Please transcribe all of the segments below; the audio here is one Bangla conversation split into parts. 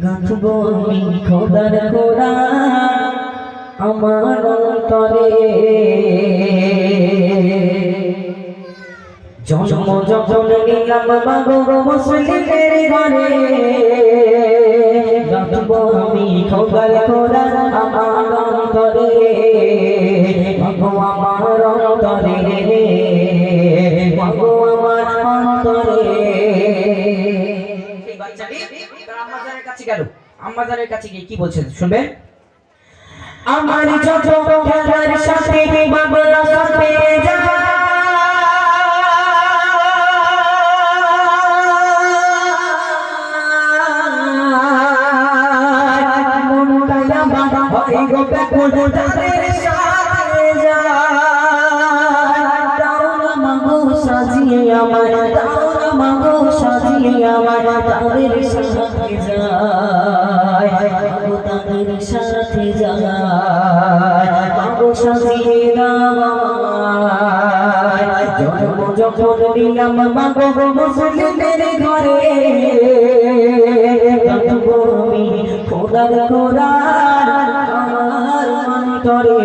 গাঁথবো আমি খোদার কোরআন আমার অন্তরে। জন্ম যখন নিলাম মাগো মুসলিমের ঘরে, গাঁথবো আমি খোদার কোরআন আমার অন্তরে, মাগো আমার অন্তরে, মাগো আমার অন্তরে। এই বাচ্চাটি তার আম্মাজানের কাছে গেল, আম্মাজানের কাছে গিয়ে কি বলছেন শুনবেন। আমার যত খেলার সাথে বাংলা সাথে যা, মনটা বাবা হয় গো ব্যাকুল তাদের সাথে যা, দাও না মাগো সাজিয়ে আমার, দাও না মাগো সাজিয়ে আমার, তাদের সাথে যায় মাগো, তাদের সাথে যায় মাগো সাজিয়ে দাও। জন্ম যখন নিলাম মাগো মুসলিমের ঘরে, গাঁথবো আমি খোদার কোরআন আমার অন্তরে।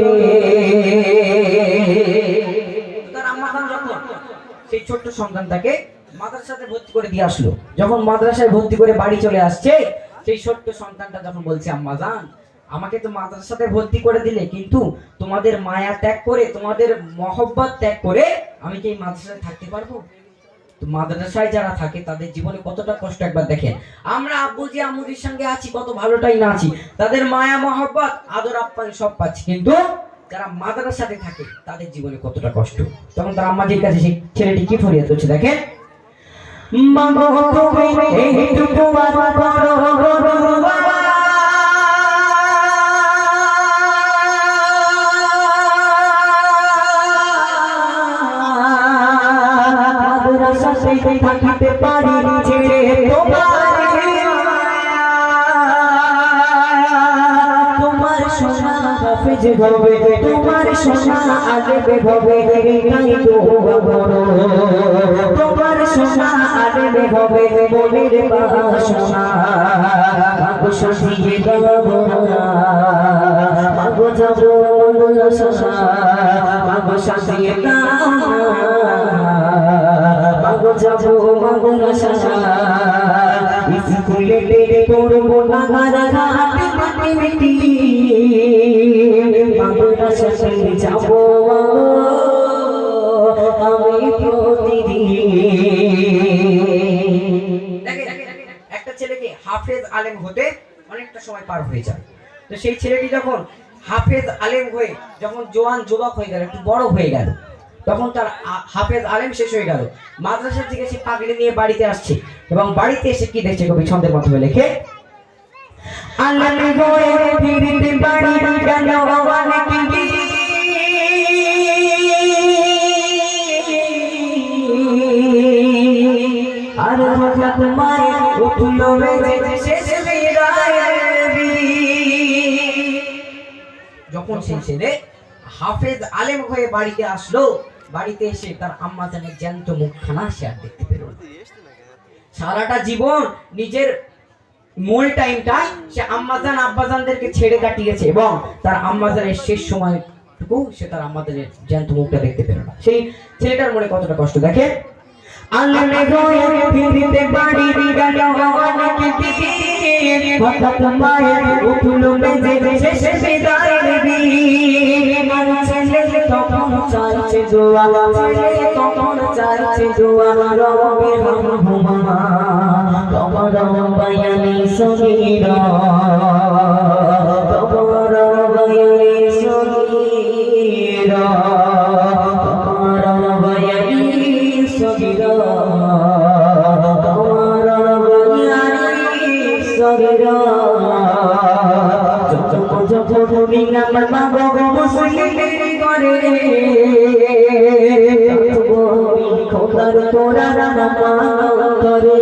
তার আম্মা খান যখন সেই ছোট্ট সন্তানটাকে মাদ্রাসাতে ভর্তি করে দিয়ে আসলো, যখন মাদ্রাসায় ভর্তি করে বাড়ি চলে আসছে, সেই ছোট্ট সন্তানটা যখন বলছে আম্মা জান আমাকে তো মাদ্রাসাতে ভর্তি করে দিলে, কিন্তু তোমাদের মায়া ত্যাগ করে, তোমাদের মহব্বত ত্যাগ করে আমি কি এই মাদ্রাসায় থাকতে পারবো? তো মাদ্রাসায় যারা থাকে তাদের জীবনে কতটা কষ্ট একবার দেখেন। আমরা আব্বুজি আম্মুজির সঙ্গে আছি, কত ভালোটাই না আছি, তাদের মায়া মহব্বত আদর আপ্যায়ন সব পাচ্ছি, কিন্তু যারা মাদ্রাসাতে থাকে তাদের জীবনে কতটা কষ্ট। তখন তার আম্মাজির কাছে সেই ছেলেটি কি ফরিয়াদ করছে দেখেন। মাগো তুমি এইটুকু আর করো থাকিতে পারি ছেড়ে তোমার সোনা হাফেজ হবে, তোমার সোনা আলেবে হবে, এটাই তো বড়, তোমার সোনা আলেবে হবে মনের বাসনা, মাগো সাজিয়ে দাও না, মাগো যাবো মাদ্রাসা, মাগো সাজিয়ে দাও না, মাগো যাবো মাদ্রাসা, স্কুলে পড়বো না ঘাট মাটি মিটি, মাদ্রাসাতে যাবো আমি প্রতিদিন। একটা ছেলেকে হাফেজ আলেম হতে অনেকটা সময় পার হয়ে যায়, তো সেই ছেলেটি যখন হাফেজ আলেম হয়ে যখন জোয়ান যুবক হয়ে গেল, একটু বড় হয়ে গেল, তখন তার হাফেজ আলেম শেষ হয়ে গেল, মাদ্রাসা থেকে সে পাগড়ি নিয়ে বাড়িতে আসছে, এবং বাড়িতে এসে কি দেখছে কবি ছন্দের মাধ্যমে লেখে। আলেম হয়ে ফিরতে বাড়ি গেল অনেক দিন, আর হঠাৎ মায়ের উঠলো শেষ যখন সেই ছেলে হাফেজ আলেম হয়ে বাড়িতে আসলো, বাড়িতে এসে তার আম্মা জানের জ্যান্ত মুখখানা সে আর দেখতে পেল। সারাটা জীবন নিজের মূল টাইমটা সে আম্মাজান আব্বাজানদেরকে ছেড়ে কাটিয়েছে, এবং তার আম্মাজানের শেষ সময়টুকু সে তার আম্মাজানের জ্যান্ত মুখটা দেখতে পেল না। সেই ছেলেটার মনে কতটা কষ্ট দেখে। আলেমে হয়ে ফিরতে বাড়ি গেল অনেক দিন, হঠাৎ মায়ের উঠলো মেজে শেষ বিদায়ের দিন, ছেলে তখন চাইছে দোয়া, ছেলে তখন চাইছে দোয়া, রব্বি রহমহুমা কামা রাব্বায়ানি সগীরা, কামা রাব্বায়ানি সগীরা, কামা রাব্বায়ানি সগীরা, কামা রাব্বায়ানি সগীরা। যখন নিলাম মাগো মুসলিমের ঘরে, গাঁথবো আমি খোদার কোরআন আমার অন্তরে,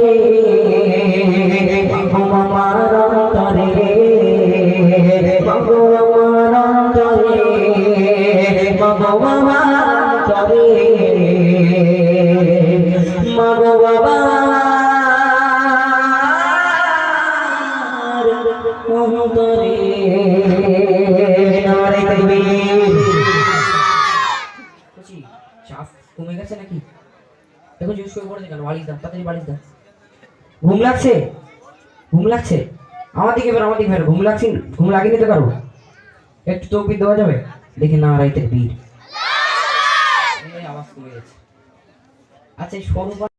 মাগো আমার অন্তরে, শুয়ে পড়েছে কেন? বালিশ দাও, তাড়াতাড়ি বালিশ দাও। ঘুম লাগছে? ঘুম লাগছে? আমার দিকে বেরো, আমার দিকে বেরো। ঘুম লাগছে? ঘুম লাগেনি তো কারো? একটু তকবির দেওয়া যাবে? দেখি না রাইতে বীর। আওয়াজ কমে গেছে। আচ্ছা, এই সরু